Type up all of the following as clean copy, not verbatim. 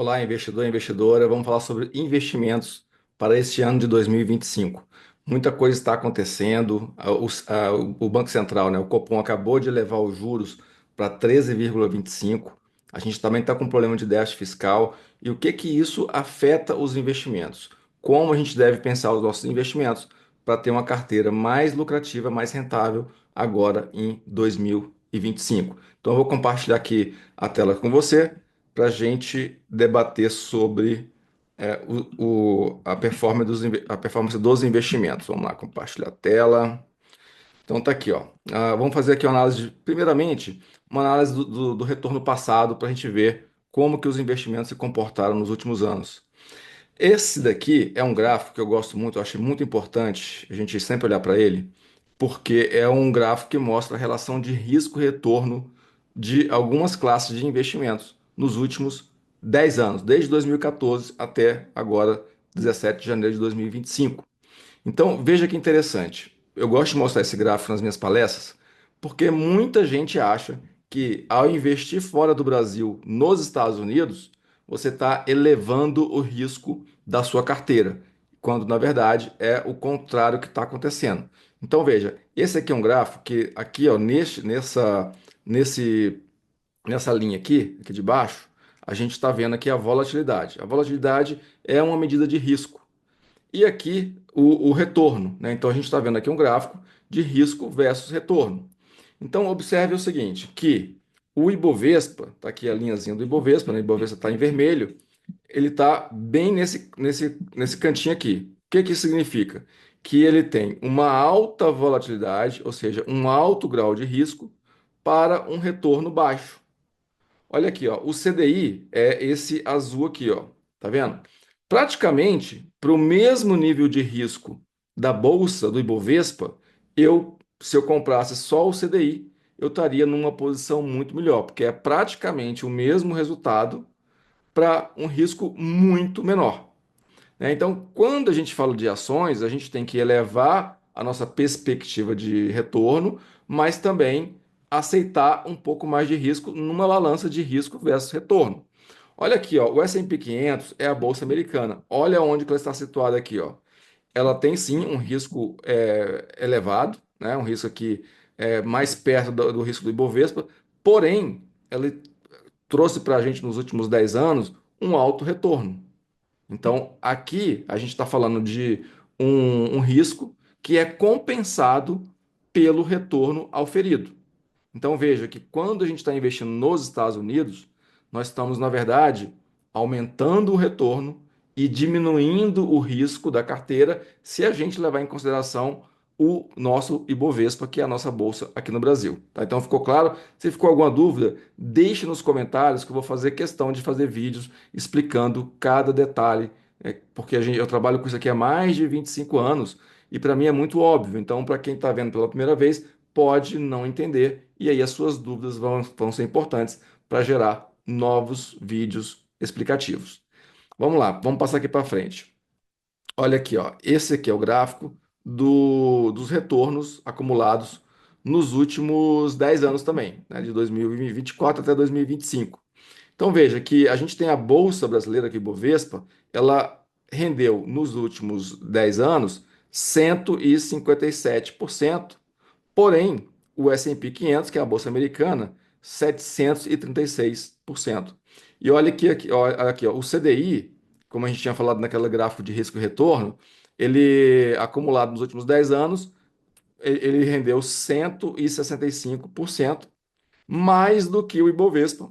Olá, investidor e investidora. Vamos falar sobre investimentos para este ano de 2025. Muita coisa está acontecendo. O Banco Central, né, o Copom, acabou de elevar os juros para 13,25. A gente também está com um problema de déficit fiscal. E o que que isso afeta os investimentos? Como a gente deve pensar os nossos investimentos para ter uma carteira mais lucrativa, mais rentável agora em 2025? Então, eu vou compartilhar aqui a tela com você para a gente debater sobre a performance a performance dos investimentos. Vamos lá, compartilhar a tela. Então tá aqui, ó. Vamos fazer aqui uma análise, primeiramente, uma análise do retorno passado para a gente ver como que os investimentos se comportaram nos últimos anos. Esse daqui é um gráfico que eu gosto muito, eu acho muito importante a gente sempre olhar para ele, porque é um gráfico que mostra a relação de risco-retorno de algumas classes de investimentos nos últimos 10 anos, desde 2014 até agora, 17 de janeiro de 2025. Então, veja que interessante. Eu gosto de mostrar esse gráfico nas minhas palestras, porque muita gente acha que ao investir fora do Brasil, nos Estados Unidos, você está elevando o risco da sua carteira, quando na verdade é o contrário que está acontecendo. Então, veja, esse aqui é um gráfico que aqui, ó, nesse, nessa linha aqui de baixo, a gente está vendo aqui a volatilidade. A volatilidade é uma medida de risco. E aqui o retorno, né? Então a gente está vendo aqui um gráfico de risco versus retorno. Então observe o seguinte, que o Ibovespa, está aqui a linhazinha do Ibovespa, né? O Ibovespa está em vermelho, ele está bem nesse cantinho aqui. O que que isso significa? Que ele tem uma alta volatilidade, ou seja, um alto grau de risco, para um retorno baixo. Olha aqui, ó, o CDI é esse azul aqui, ó, tá vendo? Praticamente para o mesmo nível de risco da bolsa do Ibovespa, se eu comprasse só o CDI, eu estaria numa posição muito melhor, porque é praticamente o mesmo resultado para um risco muito menor, né? Então, quando a gente fala de ações, a gente tem que elevar a nossa perspectiva de retorno, mas também aceitar um pouco mais de risco numa balança de risco versus retorno. Olha aqui, ó, o S&P 500 é a bolsa americana. Olha onde que ela está situada aqui, ó. Ela tem sim um risco elevado, né? Um risco aqui mais perto do risco do Ibovespa, porém, ela trouxe para a gente nos últimos 10 anos um alto retorno. Então, aqui a gente está falando de um risco que é compensado pelo retorno auferido. Então, veja que quando a gente está investindo nos Estados Unidos, nós estamos, na verdade, aumentando o retorno e diminuindo o risco da carteira se a gente levar em consideração o nosso Ibovespa, que é a nossa bolsa aqui no Brasil. Tá? Então, ficou claro? Se ficou alguma dúvida, deixe nos comentários que eu vou fazer questão de fazer vídeos explicando cada detalhe, porque eu trabalho com isso aqui há mais de 25 anos e para mim é muito óbvio. Então, para quem está vendo pela primeira vez, pode não entender, e aí as suas dúvidas vão ser importantes para gerar novos vídeos explicativos. Vamos lá, vamos passar aqui para frente. Olha aqui, ó, esse aqui é o gráfico dos retornos acumulados nos últimos 10 anos também, né, de 2024 até 2025. Então veja que a gente tem a Bolsa Brasileira aqui, Bovespa, ela rendeu nos últimos 10 anos 157%. Porém, o S&P 500, que é a bolsa americana, 736%. E olha aqui, ó, o CDI, como a gente tinha falado naquele gráfico de risco e retorno, ele acumulado nos últimos 10 anos, ele rendeu 165%, mais do que o Ibovespa,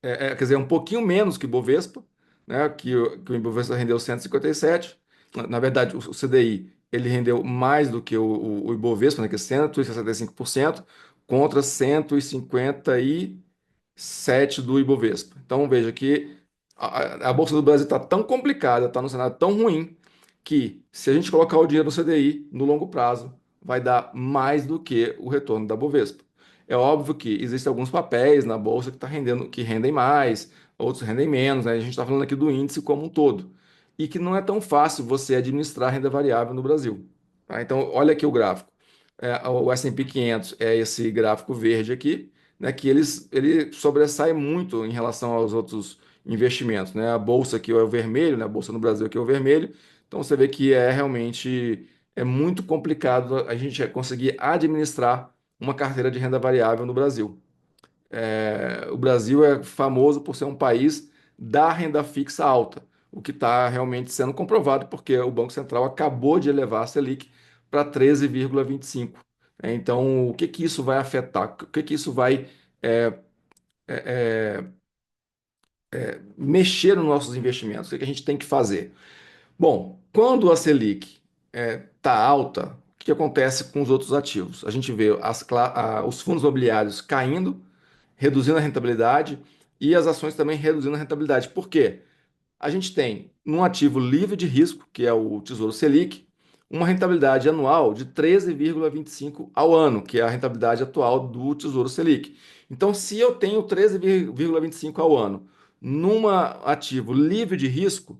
quer dizer, um pouquinho menos que o Ibovespa, né, que o Ibovespa rendeu 157. Na verdade, o CDI ele rendeu mais do que o Ibovespa, né, que é 165%, contra 157 do Ibovespa. Então, veja que a Bolsa do Brasil está tão complicada, está num cenário tão ruim, que se a gente colocar o dinheiro no CDI, no longo prazo, vai dar mais do que o retorno da Bovespa. É óbvio que existem alguns papéis na bolsa que tá rendendo, que rendem mais, outros rendem menos, né? A gente está falando aqui do índice como um todo. E que não é tão fácil você administrar renda variável no Brasil. Tá? Então, olha aqui o gráfico. O S&P 500 é esse gráfico verde aqui, né? Que ele sobressai muito em relação aos outros investimentos, né? A bolsa aqui é o vermelho, né? A bolsa no Brasil aqui é o vermelho. Então você vê que é realmente muito complicado a gente conseguir administrar uma carteira de renda variável no Brasil. O Brasil é famoso por ser um país da renda fixa alta, o que está realmente sendo comprovado porque o Banco Central acabou de elevar a Selic para 13,25. Então, o que que isso vai afetar? O que que isso vai é, mexer nos nossos investimentos? O que que a gente tem que fazer? Bom, quando a Selic está alta, o que acontece com os outros ativos? A gente vê os fundos imobiliários caindo, reduzindo a rentabilidade e as ações também reduzindo a rentabilidade. Por quê? A gente tem num ativo livre de risco, que é o Tesouro Selic, uma rentabilidade anual de 13,25 ao ano, que é a rentabilidade atual do Tesouro Selic. Então, se eu tenho 13,25 ao ano numa ativo livre de risco,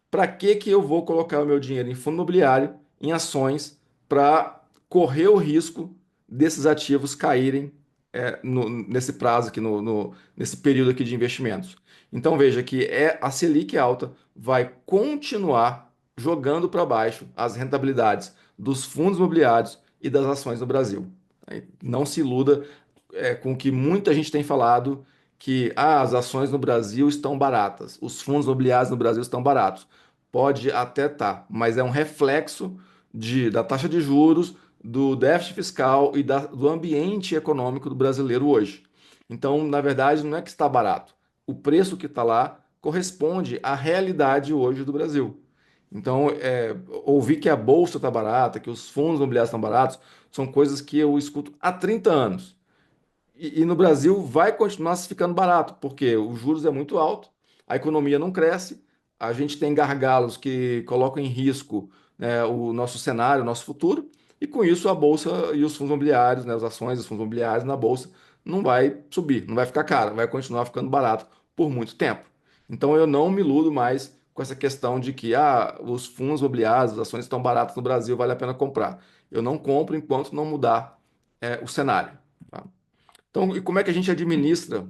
para que eu vou colocar o meu dinheiro em fundo imobiliário, em ações, para correr o risco desses ativos caírem nesse prazo aqui, nesse período aqui de investimentos? Então veja que a Selic alta vai continuar jogando para baixo as rentabilidades dos fundos imobiliários e das ações no Brasil. Não se iluda com o que muita gente tem falado que as ações no Brasil estão baratas, os fundos imobiliários no Brasil estão baratos. Pode até estar, mas é um reflexo da taxa de juros, do déficit fiscal e do ambiente econômico do brasileiro hoje. Então, na verdade, não é que está barato. O preço que está lá corresponde à realidade hoje do Brasil. Então, ouvir que a bolsa está barata, que os fundos imobiliários estão baratos, são coisas que eu escuto há 30 anos. E no Brasil vai continuar se ficando barato, porque os juros é muito alto, a economia não cresce, a gente tem gargalos que colocam em risco, né, o nosso cenário, o nosso futuro, e com isso a bolsa e os fundos imobiliários, né, as ações dos fundos imobiliários na bolsa não vai subir, não vai ficar caro, vai continuar ficando barato por muito tempo. Então eu não me iludo mais com essa questão de que os fundos imobiliários, as ações estão baratas no Brasil, vale a pena comprar. Eu não compro enquanto não mudar o cenário. Tá? Então, e como é que a gente administra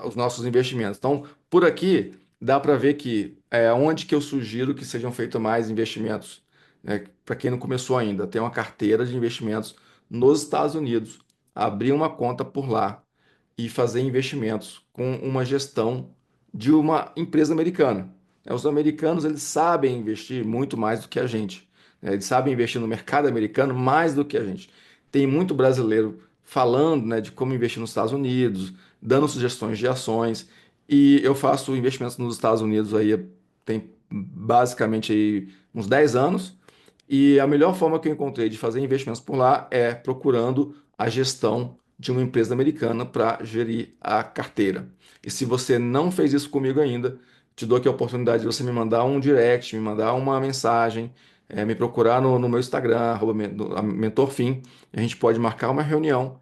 os nossos investimentos? Então, por aqui dá para ver que onde que eu sugiro que sejam feitos mais investimentos, né? Para quem não começou ainda, tem uma carteira de investimentos nos Estados Unidos, abrir uma conta por lá e fazer investimentos com uma gestão de uma empresa americana. Os americanos eles sabem investir muito mais do que a gente. Eles sabem investir no mercado americano mais do que a gente. Tem muito brasileiro falando, né, de como investir nos Estados Unidos, dando sugestões de ações. E eu faço investimentos nos Estados Unidos aí tem basicamente aí uns 10 anos. E a melhor forma que eu encontrei de fazer investimentos por lá é procurando a gestão de uma empresa americana para gerir a carteira. E se você não fez isso comigo ainda, te dou aqui a oportunidade de você me mandar um direct, me mandar uma mensagem, me procurar no meu Instagram, @mentorfim. A gente pode marcar uma reunião,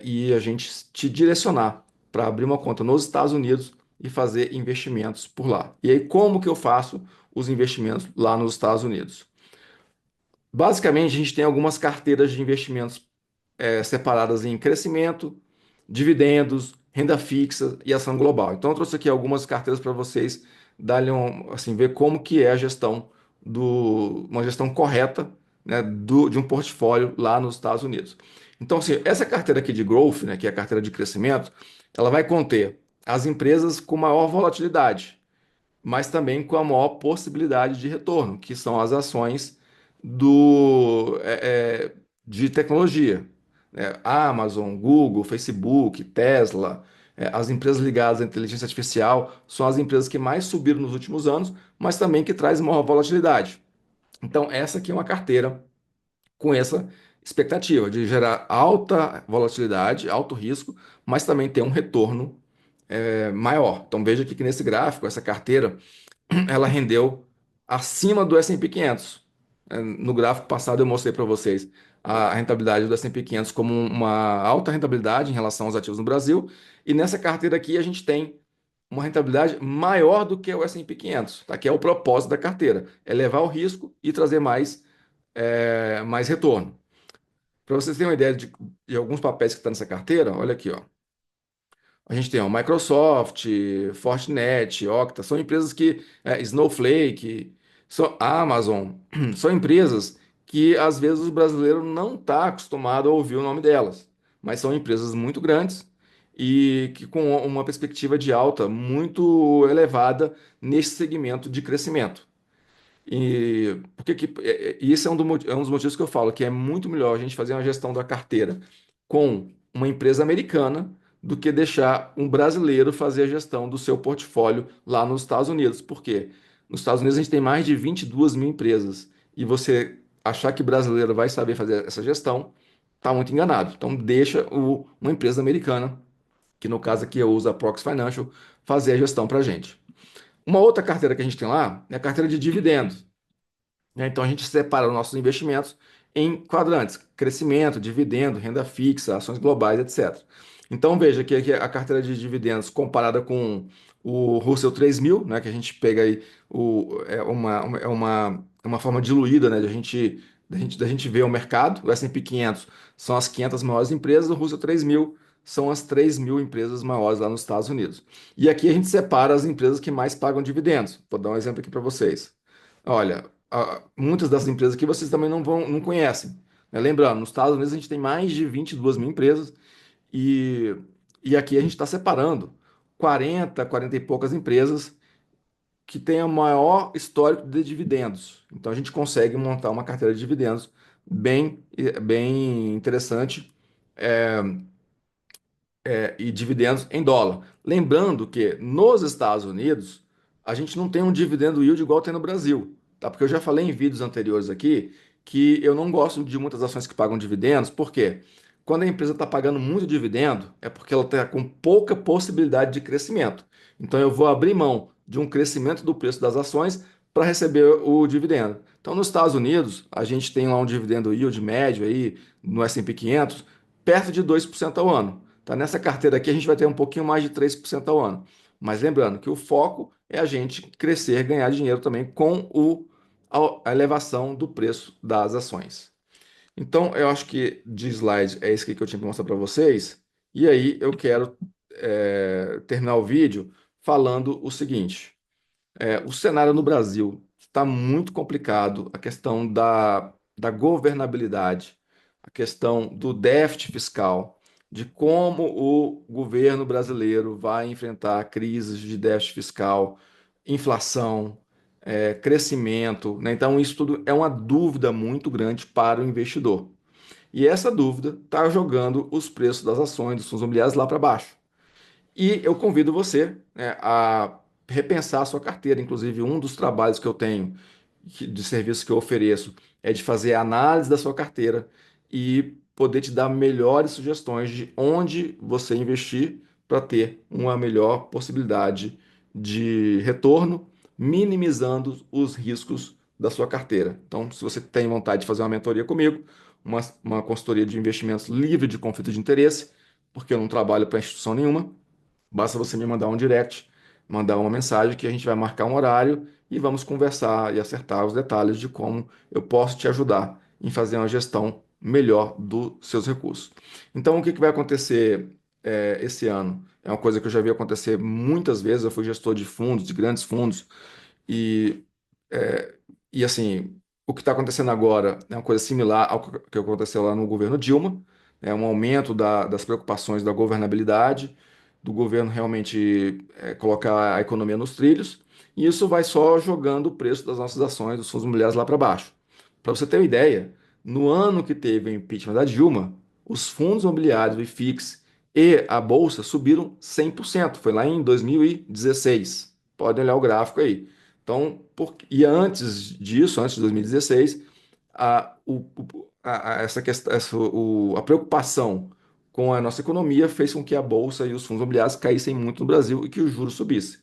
e a gente te direcionar para abrir uma conta nos Estados Unidos e fazer investimentos por lá. E aí, como que eu faço os investimentos lá nos Estados Unidos? Basicamente, a gente tem algumas carteiras de investimentos separadas em crescimento, dividendos, renda fixa e ação global. Então, eu trouxe aqui algumas carteiras para vocês darem assim, ver como que é a gestão uma gestão correta, né, de um portfólio lá nos Estados Unidos. Então, assim, essa carteira aqui de growth, né, que é a carteira de crescimento, ela vai conter as empresas com maior volatilidade, mas também com a maior possibilidade de retorno, que são as ações de tecnologia, né? Amazon, Google, Facebook, Tesla, as empresas ligadas à inteligência artificial são as empresas que mais subiram nos últimos anos, mas também que traz maior volatilidade. Então, essa aqui é uma carteira com essa expectativa de gerar alta volatilidade, alto risco, mas também ter um retorno maior. Então, veja aqui que nesse gráfico, essa carteira ela rendeu acima do S&P 500. No gráfico passado eu mostrei para vocês a rentabilidade do S&P 500 como uma alta rentabilidade em relação aos ativos no Brasil, e nessa carteira aqui a gente tem uma rentabilidade maior do que o S&P 500, tá? Que é o propósito da carteira, é levar o risco e trazer mais retorno. Para vocês terem uma ideia de alguns papéis que estão nessa carteira, olha aqui, ó. A gente tem a Microsoft, Fortinet, Okta, são empresas que, Snowflake, a Amazon, são empresas que às vezes o brasileiro não está acostumado a ouvir o nome delas, mas são empresas muito grandes e que com uma perspectiva de alta muito elevada nesse segmento de crescimento. E porque e esse é é um dos motivos que eu falo que é muito melhor a gente fazer uma gestão da carteira com uma empresa americana do que deixar um brasileiro fazer a gestão do seu portfólio lá nos Estados Unidos. Por quê? Nos Estados Unidos a gente tem mais de 22 mil empresas e você achar que brasileiro vai saber fazer essa gestão, está muito enganado. Então deixa uma empresa americana, que no caso aqui eu uso a Prox Financial, fazer a gestão para a gente. Uma outra carteira que a gente tem lá é a carteira de dividendos, né? Então a gente separa os nossos investimentos em quadrantes: crescimento, dividendo, renda fixa, ações globais, etc. Então veja que aqui a carteira de dividendos comparada com o Russell 3000, né, que a gente pega aí é uma forma diluída, né, de da gente ver o mercado. O S&P 500 são as 500 maiores empresas, o Russell 3000 são as 3.000 empresas maiores lá nos Estados Unidos. E aqui a gente separa as empresas que mais pagam dividendos. Vou dar um exemplo aqui para vocês. Olha, muitas das empresas que vocês também não conhecem, né? Lembrando, nos Estados Unidos a gente tem mais de 22 mil empresas e, e aqui a gente está separando 40 e poucas empresas que têm o maior histórico de dividendos. Então a gente consegue montar uma carteira de dividendos bem interessante e dividendos em dólar. Lembrando que nos Estados Unidos a gente não tem um dividendo yield igual tem no Brasil, tá? Porque eu já falei em vídeos anteriores aqui que eu não gosto de muitas ações que pagam dividendos, porque quando a empresa está pagando muito dividendo, é porque ela está com pouca possibilidade de crescimento. Então eu vou abrir mão de um crescimento do preço das ações para receber o dividendo. Então nos Estados Unidos a gente tem lá um dividendo yield médio aí no S&P 500 perto de 2% ao ano. Tá? Nessa carteira aqui a gente vai ter um pouquinho mais de 3% ao ano. Mas lembrando que o foco é a gente crescer, ganhar dinheiro também com a elevação do preço das ações. Então, eu acho que de slide é esse aqui que eu tinha que mostrar para vocês. E aí eu quero terminar o vídeo falando o seguinte. O cenário no Brasil está muito complicado, a questão da governabilidade, a questão do déficit fiscal, de como o governo brasileiro vai enfrentar crises de déficit fiscal, inflação, crescimento, né? Então, isso tudo é uma dúvida muito grande para o investidor. E essa dúvida está jogando os preços das ações, dos fundos imobiliários lá para baixo. E eu convido você, né, a repensar a sua carteira. Inclusive, um dos trabalhos que eu tenho, de serviço que eu ofereço, é de fazer a análise da sua carteira e poder te dar melhores sugestões de onde você investir para ter uma melhor possibilidade de retorno, minimizando os riscos da sua carteira. Então, se você tem vontade de fazer uma mentoria comigo, uma consultoria de investimentos livre de conflito de interesse, porque eu não trabalho para instituição nenhuma, basta você me mandar um direct, mandar uma mensagem que a gente vai marcar um horário e vamos conversar e acertar os detalhes de como eu posso te ajudar em fazer uma gestão melhor dos seus recursos. Então, o que vai acontecer esse ano? É uma coisa que eu já vi acontecer muitas vezes. Eu fui gestor de fundos, de grandes fundos, e, é, e assim, o que está acontecendo agora é uma coisa similar ao que aconteceu lá no governo Dilma, é um aumento das preocupações da governabilidade, do governo realmente colocar a economia nos trilhos, e isso vai só jogando o preço das nossas ações, dos fundos imobiliários lá para baixo. Para você ter uma ideia, no ano que teve o impeachment da Dilma, os fundos imobiliários, o IFIX e a Bolsa subiram 100%. Foi lá em 2016. Podem olhar o gráfico aí. Então, e antes disso, antes de 2016, essa questão, a preocupação com a nossa economia fez com que a Bolsa e os fundos imobiliários caíssem muito no Brasil e que o juros subisse.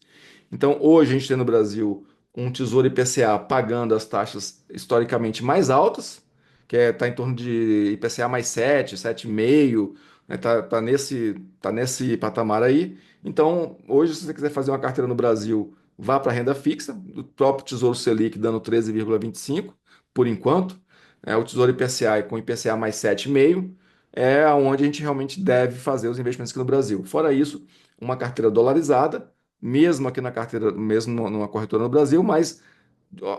Então, hoje a gente tem no Brasil um Tesouro IPCA pagando as taxas historicamente mais altas, que está em torno de IPCA mais 7, 7,5, né? Tá nesse patamar aí. Então, hoje, se você quiser fazer uma carteira no Brasil, vá para a renda fixa, o próprio Tesouro Selic dando 13,25 por enquanto. O Tesouro IPCA com IPCA mais 7,5 é onde a gente realmente deve fazer os investimentos aqui no Brasil. Fora isso, uma carteira dolarizada, mesmo aqui na carteira, mesmo numa corretora no Brasil, mas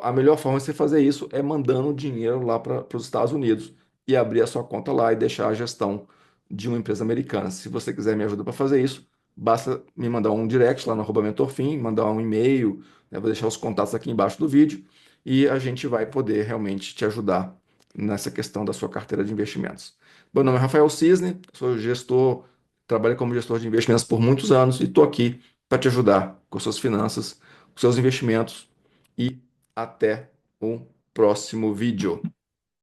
a melhor forma de você fazer isso é mandando dinheiro lá para os Estados Unidos e abrir a sua conta lá e deixar a gestão de uma empresa americana. Se você quiser me ajudar para fazer isso, basta me mandar um direct lá no @mentorfim, mandar um e-mail, né? Vou deixar os contatos aqui embaixo do vídeo e a gente vai poder realmente te ajudar nessa questão da sua carteira de investimentos. Meu nome é Rafael Cisne, sou gestor, trabalho como gestor de investimentos por muitos anos e estou aqui para te ajudar com suas finanças, com seus investimentos e até o próximo vídeo.